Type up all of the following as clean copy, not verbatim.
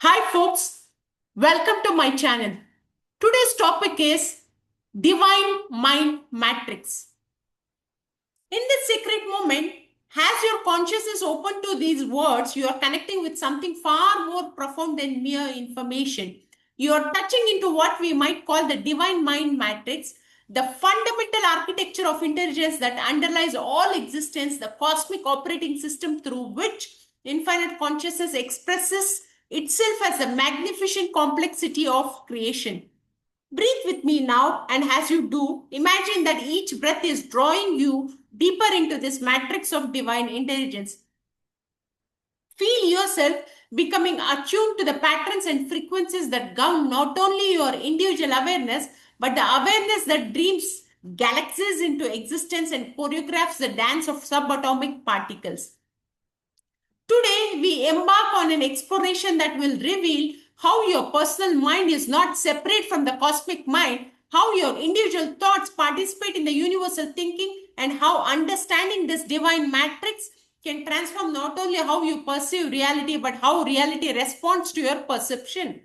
Hi, folks. Welcome to my channel. Today's topic is Divine Mind Matrix. In this secret moment, as your consciousness is open to these words, you are connecting with something far more profound than mere information. You are touching into what we might call the Divine Mind Matrix, the fundamental architecture of intelligence that underlies all existence, the cosmic operating system through which infinite consciousness expresses itself as a magnificent complexity of creation. Breathe with me now, and as you do, imagine that each breath is drawing you deeper into this matrix of divine intelligence. Feel yourself becoming attuned to the patterns and frequencies that govern not only your individual awareness, but the awareness that dreams galaxies into existence and choreographs the dance of subatomic particles. Today, we embark on an exploration that will reveal how your personal mind is not separate from the cosmic mind, how your individual thoughts participate in the universal thinking, and how understanding this divine matrix can transform not only how you perceive reality, but how reality responds to your perception.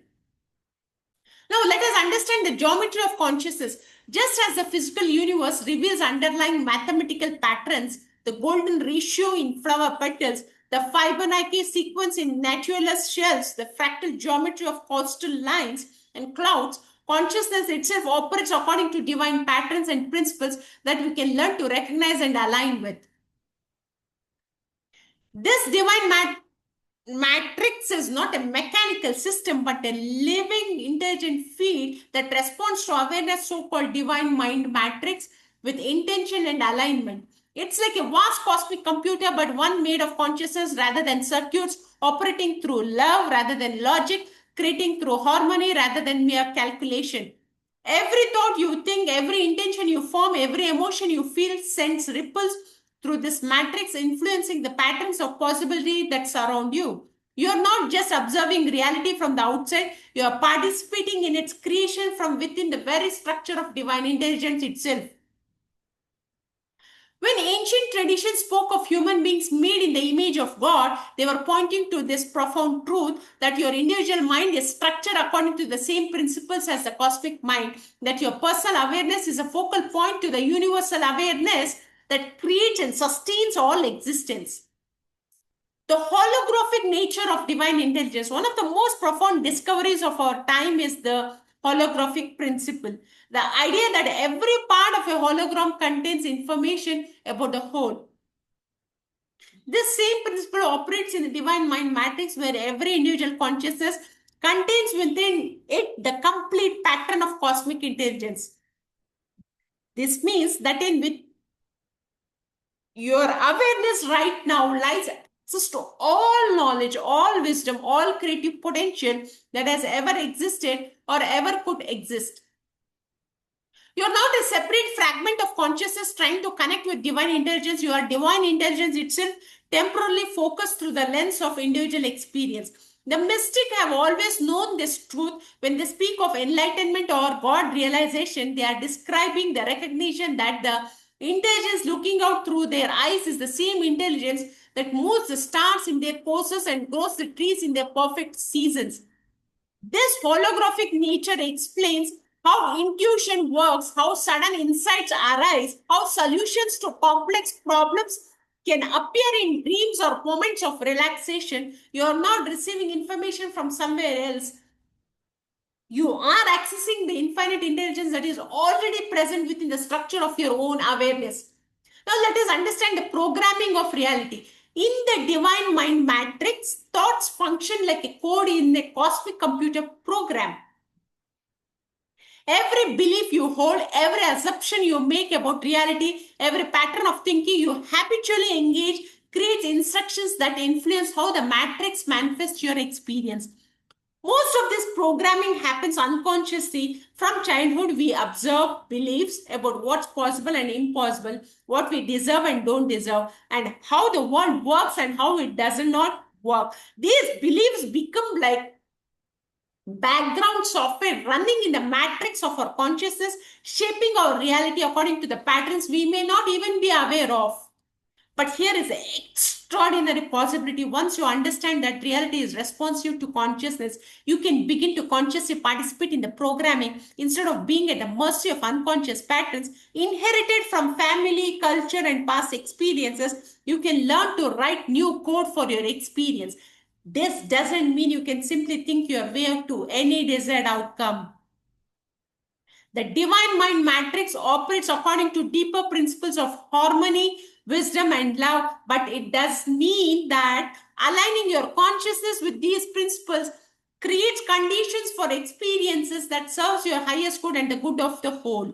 Now, let us understand the geometry of consciousness. Just as the physical universe reveals underlying mathematical patterns, the golden ratio in flower petals, the Fibonacci sequence in naturalist shells, the fractal geometry of coastal lines and clouds, consciousness itself operates according to divine patterns and principles that we can learn to recognize and align with. This divine matrix is not a mechanical system but a living intelligent field that responds to awareness, so-called divine mind matrix, with intention and alignment. It's like a vast cosmic computer, but one made of consciousness rather than circuits, operating through love rather than logic, creating through harmony rather than mere calculation. Every thought you think, every intention you form, every emotion you feel sends ripples through this matrix, influencing the patterns of possibility that surround you. You are not just observing reality from the outside, you are participating in its creation from within the very structure of divine intelligence itself. When ancient traditions spoke of human beings made in the image of God, they were pointing to this profound truth that your individual mind is structured according to the same principles as the cosmic mind, that your personal awareness is a focal point to the universal awareness that creates and sustains all existence. The holographic nature of divine intelligence. One of the most profound discoveries of our time is the holographic principle. The idea that every part of a hologram contains information about the whole. This same principle operates in the divine mind matrix, where every individual consciousness contains within it the complete pattern of cosmic intelligence. This means that in with your awareness right now lies access to all knowledge, all wisdom, all creative potential that has ever existed or ever could exist. You're not a separate fragment of consciousness trying to connect with divine intelligence. You are divine intelligence itself, temporarily focused through the lens of individual experience. The mystic have always known this truth. When they speak of enlightenment or God realization, they are describing the recognition that the intelligence looking out through their eyes is the same intelligence that moves the stars in their courses and grows the trees in their perfect seasons. This holographic nature explains how intuition works, how sudden insights arise, how solutions to complex problems can appear in dreams or moments of relaxation. You are not receiving information from somewhere else. You are accessing the infinite intelligence that is already present within the structure of your own awareness. Now, let us understand the programming of reality. In the divine mind matrix, thoughts function like a code in a cosmic computer program. Every belief you hold, every assumption you make about reality, every pattern of thinking you habitually engage creates instructions that influence how the matrix manifests your experience. Most of this programming happens unconsciously. From childhood. We observe beliefs about what's possible and impossible, what we deserve and don't deserve, and how the world works and how it does not work. These beliefs become like background software running in the matrix of our consciousness, shaping our reality according to the patterns we may not even be aware of. But here is an extraordinary possibility. Once you understand that reality is responsive to consciousness, you can begin to consciously participate in the programming instead of being at the mercy of unconscious patterns inherited from family, culture, and past experiences. You can learn to write new code for your experience. This doesn't mean you can simply think your way to any desired outcome. The divine mind matrix operates according to deeper principles of harmony, wisdom, and love, but it does mean that aligning your consciousness with these principles creates conditions for experiences that serves your highest good and the good of the whole.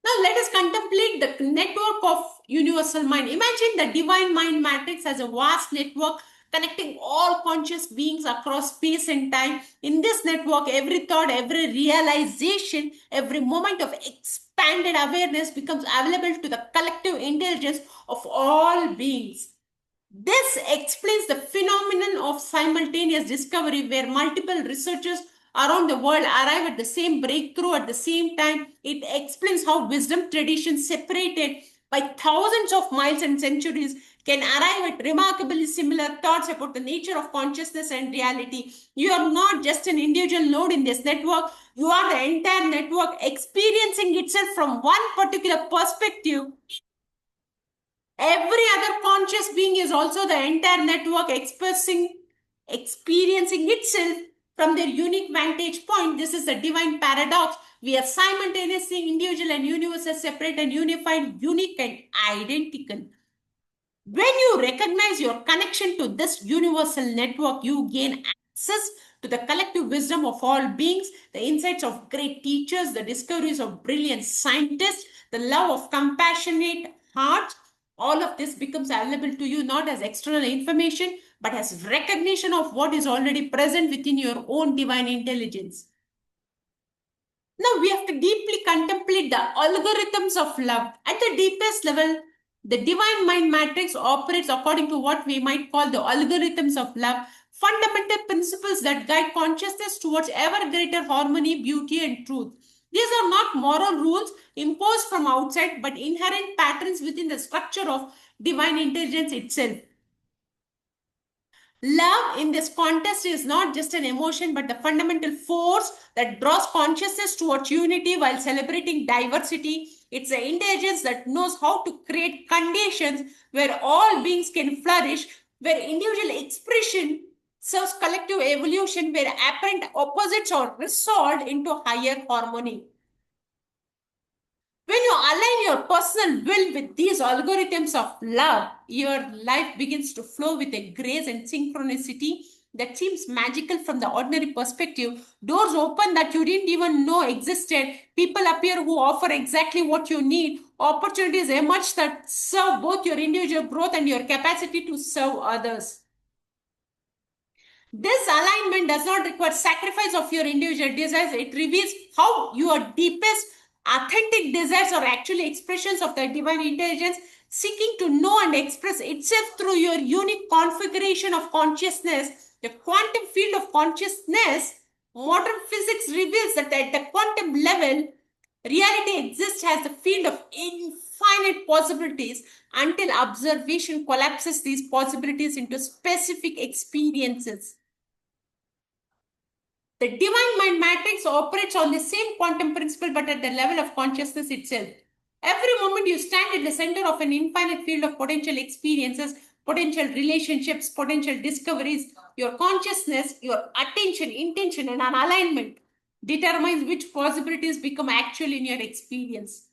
Now let us contemplate the network of universal mind. Imagine the divine mind matrix as a vast network connecting all conscious beings across space and time. In this network, every thought, every realization, every moment of expanded awareness becomes available to the collective intelligence of all beings. This explains the phenomenon of simultaneous discovery where multiple researchers around the world arrive at the same breakthrough at the same time. It explains how wisdom traditions separated by thousands of miles and centuries can arrive at remarkably similar thoughts about the nature of consciousness and reality. You are not just an individual node in this network, you are the entire network experiencing itself from one particular perspective. Every other conscious being is also the entire network experiencing itself from their unique vantage point. This is the divine paradox. We are simultaneously individual and universal, separate and unified, unique and identical. When you recognize your connection to this universal network, you gain access to the collective wisdom of all beings, the insights of great teachers, the discoveries of brilliant scientists, the love of compassionate hearts. All of this becomes available to you not as external information, but as recognition of what is already present within your own divine intelligence. Now we have to deeply contemplate the algorithms of love. At the deepest level, the divine mind matrix operates according to what we might call the algorithms of love, fundamental principles that guide consciousness towards ever greater harmony, beauty, and truth. These are not moral rules imposed from outside, but inherent patterns within the structure of divine intelligence itself. Love in this context is not just an emotion, but the fundamental force that draws consciousness towards unity while celebrating diversity. It's an intelligence that knows how to create conditions where all beings can flourish, where individual expression serves collective evolution, where apparent opposites are resolved into higher harmony. When you align your personal will with these algorithms of love, your life begins to flow with a grace and synchronicity that seems magical from the ordinary perspective. Doors open that you didn't even know existed. People appear who offer exactly what you need. Opportunities emerge that serve both your individual growth and your capacity to serve others. This alignment does not require sacrifice of your individual desires. It reveals how your deepest, authentic desires are actually expressions of the divine intelligence seeking to know and express itself through your unique configuration of consciousness. The quantum field of consciousness, modern physics reveals that at the quantum level, reality exists as the field of infinite possibilities until observation collapses these possibilities into specific experiences. The divine mind matrix operates on the same quantum principle but at the level of consciousness itself. Every moment you stand at the center of an infinite field of potential experiences, potential relationships, potential discoveries, your consciousness, your attention, intention, and an alignment determines which possibilities become actual in your experience.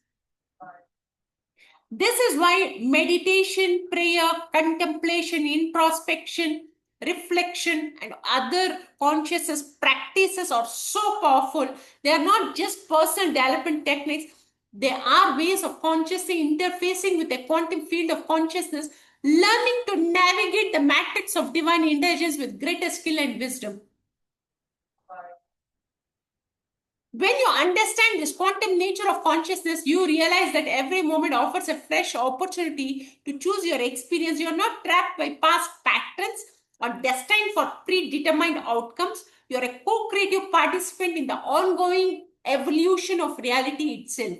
This is why meditation, prayer, contemplation, introspection, reflection, and other consciousness practices are so powerful. They are not just personal development techniques, they are ways of consciously interfacing with a quantum field of consciousness, learning to navigate the matrix of divine intelligence with greater skill and wisdom. When you understand this quantum nature of consciousness, you realize that every moment offers a fresh opportunity to choose your experience. You're not trapped by past patterns or destined for predetermined outcomes. You're a co-creative participant in the ongoing evolution of reality itself.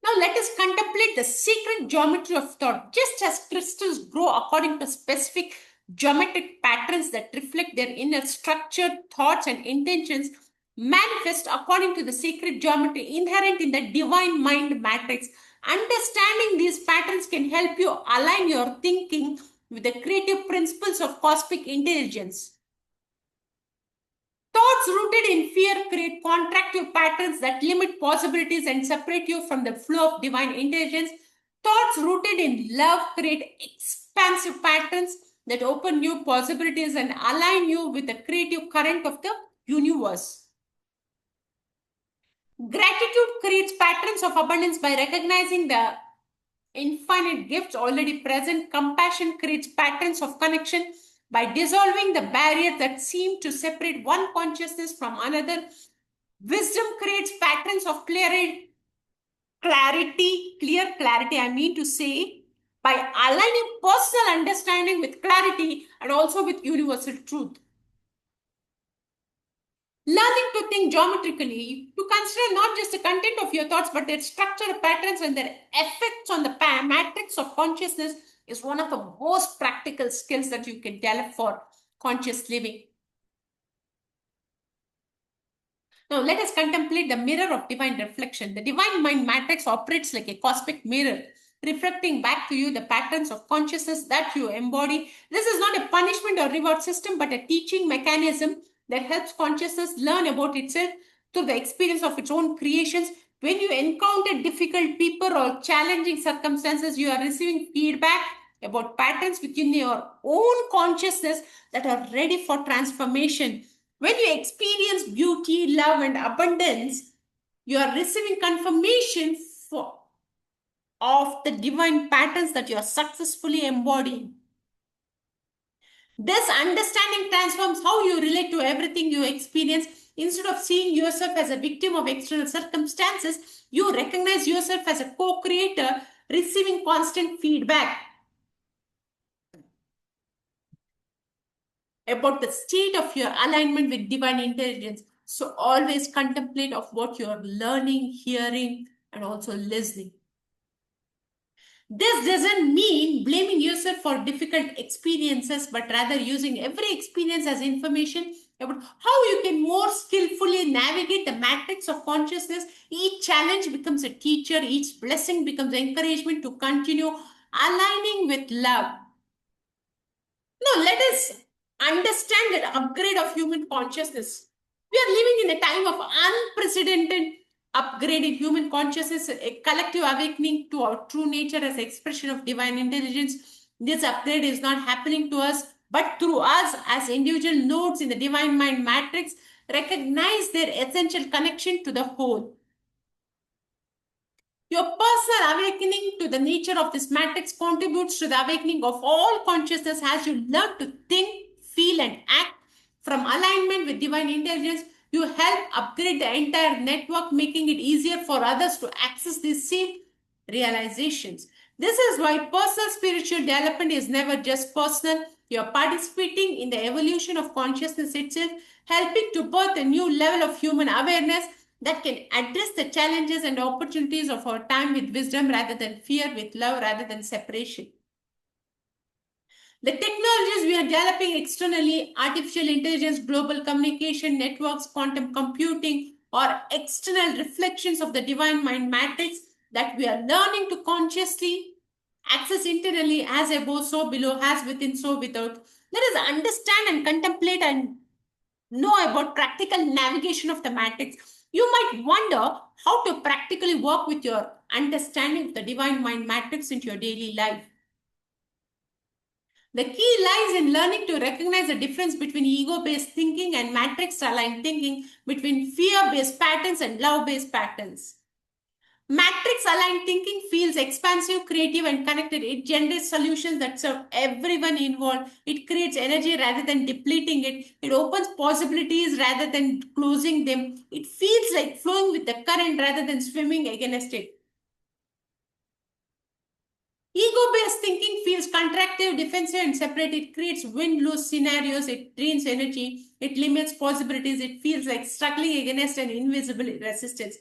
Now let us contemplate the secret geometry of thought. Just as crystals grow according to specific geometric patterns that reflect their inner structure, thoughts, and intentions, manifest according to the secret geometry inherent in the divine mind matrix. Understanding these patterns can help you align your thinking with the creative principles of cosmic intelligence. Thoughts rooted in fear create contractive patterns that limit possibilities and separate you from the flow of divine intelligence. Thoughts rooted in love create expansive patterns that open new possibilities and align you with the creative current of the universe. Gratitude creates patterns of abundance by recognizing the infinite gifts already present. Compassion creates patterns of connection by dissolving the barriers that seem to separate one consciousness from another. Wisdom creates patterns of clear clarity, I mean to say, by aligning personal understanding with clarity and also with universal truth. Learning to think geometrically, you consider not just the content of your thoughts, but their structure, patterns, and their effects on the matrix of consciousness is one of the most practical skills that you can develop for conscious living. Now, let us contemplate the mirror of divine reflection. The divine mind matrix operates like a cosmic mirror, reflecting back to you the patterns of consciousness that you embody. This is not a punishment or reward system, but a teaching mechanism that helps consciousness learn about itself through the experience of its own creations. When you encounter difficult people or challenging circumstances, you are receiving feedback about patterns within your own consciousness that are ready for transformation. When you experience beauty, love, and abundance, you are receiving confirmation of the divine patterns that you are successfully embodying. This understanding transforms how you relate to everything you experience. Instead of seeing yourself as a victim of external circumstances, you recognize yourself as a co-creator, receiving constant feedback about the state of your alignment with divine intelligence. So always contemplate of what you're learning, hearing, and also listening. This doesn't mean blaming yourself for difficult experiences, but rather using every experience as information about how you can more skillfully navigate the matrix of consciousness. Each challenge becomes a teacher, each blessing becomes encouragement to continue aligning with love. Now, let us understand that upgrade of human consciousness. We are living in a time of unprecedented upgrade in human consciousness, a collective awakening to our true nature as expression of divine intelligence. This upgrade is not happening to us, but through us as individual nodes in the divine mind matrix recognize their essential connection to the whole. Your personal awakening to the nature of this matrix contributes to the awakening of all consciousness as you learn to think, feel, and act from alignment with divine intelligence. You help upgrade the entire network, making it easier for others to access these same realizations. This is why personal spiritual development is never just personal. You're participating in the evolution of consciousness itself, helping to birth a new level of human awareness that can address the challenges and opportunities of our time with wisdom rather than fear, with love rather than separation. The technologies we are developing externally, artificial intelligence, global communication networks, quantum computing, or external reflections of the divine mind matrix that we are learning to consciously access internally, as above, so below, as within, so without. Let us understand and contemplate and know about practical navigation of the matrix. You might wonder how to practically work with your understanding of the divine mind matrix into your daily life. The key lies in learning to recognize the difference between ego-based thinking and matrix-aligned thinking, between fear-based patterns and love-based patterns. Matrix-aligned thinking feels expansive, creative, and connected. It generates solutions that serve everyone involved. It creates energy rather than depleting it. It opens possibilities rather than closing them. It feels like flowing with the current rather than swimming against it. Ego-based thinking feels contractive, defensive, and separate. It creates win-lose scenarios. It drains energy. It limits possibilities. It feels like struggling against an invisible resistance.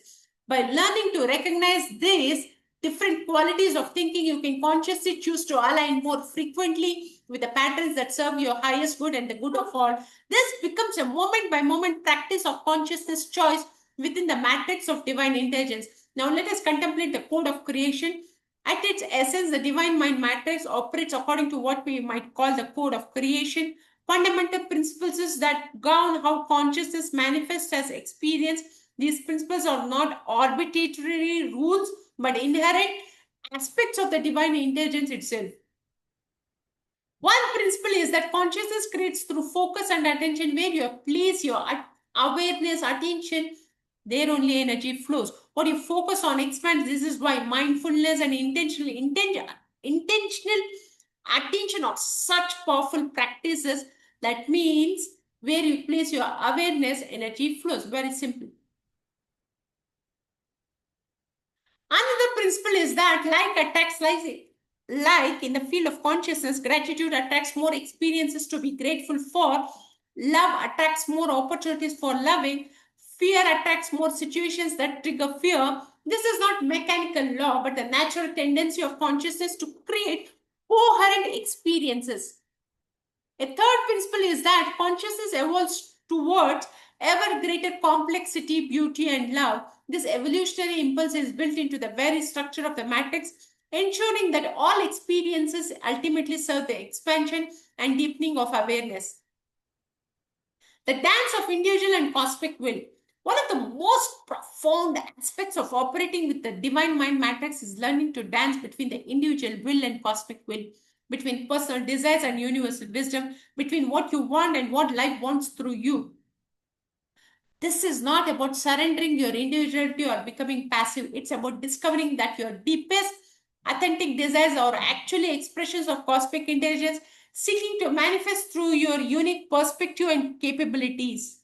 By learning to recognize this, different qualities of thinking. You can consciously choose to align more frequently with the patterns that serve your highest good and the good of all. This becomes a moment by moment practice of consciousness choice within the matrix of divine intelligence. Now, let us contemplate the code of creation. At its essence, the divine mind matrix operates according to what we might call the code of creation. Fundamental principles that govern how consciousness manifests as experience. These principles are not arbitrary rules but inherent aspects of the divine intelligence itself. One principle is that consciousness creates through focus and attention. Where you place your awareness, attention, there only energy flows. What you focus on expands. This is why mindfulness and intentional attention are such powerful practices. That means where you place your awareness, energy flows. Very simple. Another principle is that like in the field of consciousness, gratitude attracts more experiences to be grateful for. Love attracts more opportunities for loving. Fear attracts more situations that trigger fear. This is not mechanical law, but the natural tendency of consciousness to create coherent experiences. A third principle is that consciousness evolves towards ever greater complexity, beauty, and love. This evolutionary impulse is built into the very structure of the matrix, ensuring that all experiences ultimately serve the expansion and deepening of awareness. The dance of individual and cosmic will. One of the most profound aspects of operating with the divine mind matrix is learning to dance between the individual will and cosmic will, between personal desires and universal wisdom, between what you want and what life wants through you. This is not about surrendering your individuality or becoming passive. It's about discovering that your deepest, authentic desires are actually expressions of cosmic intelligence seeking to manifest through your unique perspective and capabilities.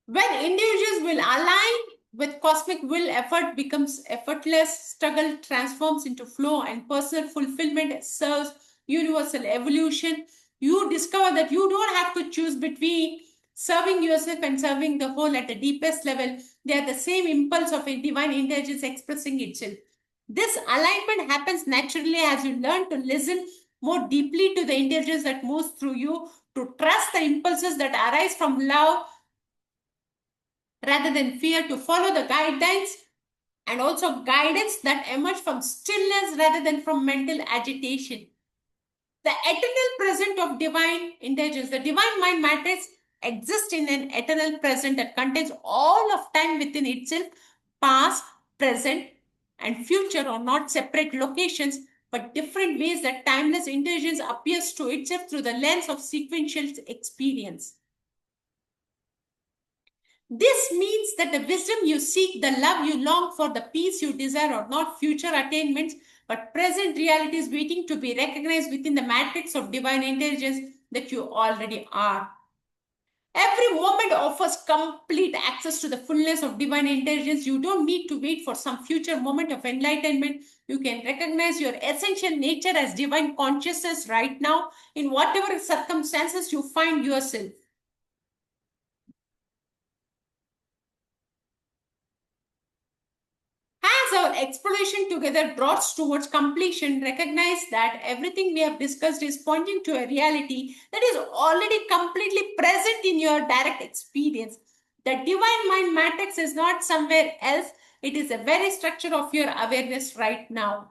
When individuals will align with cosmic will, effort becomes effortless, struggle transforms into flow, and personal fulfillment serves universal evolution. You discover that you don't have to choose between serving yourself and serving the whole at the deepest level. They are the same impulse of a divine intelligence expressing itself. This alignment happens naturally as you learn to listen more deeply to the intelligence that moves through you, to trust the impulses that arise from love rather than fear, to follow the guidance and also guidance that emerge from stillness rather than from mental agitation. The eternal present of divine intelligence, the divine mind matrix exists in an eternal present that contains all of time within itself. Past, present, and future are not separate locations, but different ways that timeless intelligence appears to itself through the lens of sequential experience. This means that the wisdom you seek, the love you long for, the peace you desire are not future attainments, but present realities waiting to be recognized within the matrix of divine intelligence that you already are. Every moment offers complete access to the fullness of divine intelligence. You don't need to wait for some future moment of enlightenment. You can recognize your essential nature as divine consciousness right now in whatever circumstances you find yourself. As our exploration together draws towards completion, recognize that everything we have discussed is pointing to a reality that is already completely present in your direct experience. The divine mind matrix is not somewhere else, it is the very structure of your awareness right now.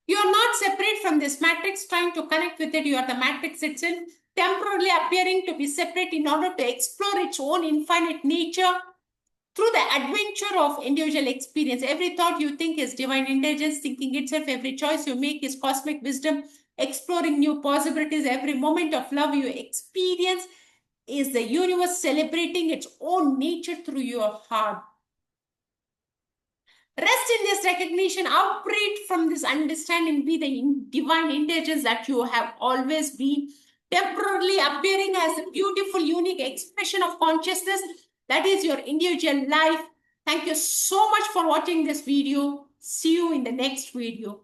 You are not separate from this matrix trying to connect with it. You are the matrix itself, temporarily appearing to be separate in order to explore its own infinite nature. Through the adventure of individual experience, every thought you think is divine intelligence thinking itself. Every choice you make is cosmic wisdom exploring new possibilities. Every moment of love you experience is the universe celebrating its own nature through your heart. Rest in this recognition, operate from this understanding, be the divine intelligence that you have always been, temporarily appearing as a beautiful, unique expression of consciousness that is your individual life. Thank you so much for watching this video. See you in the next video.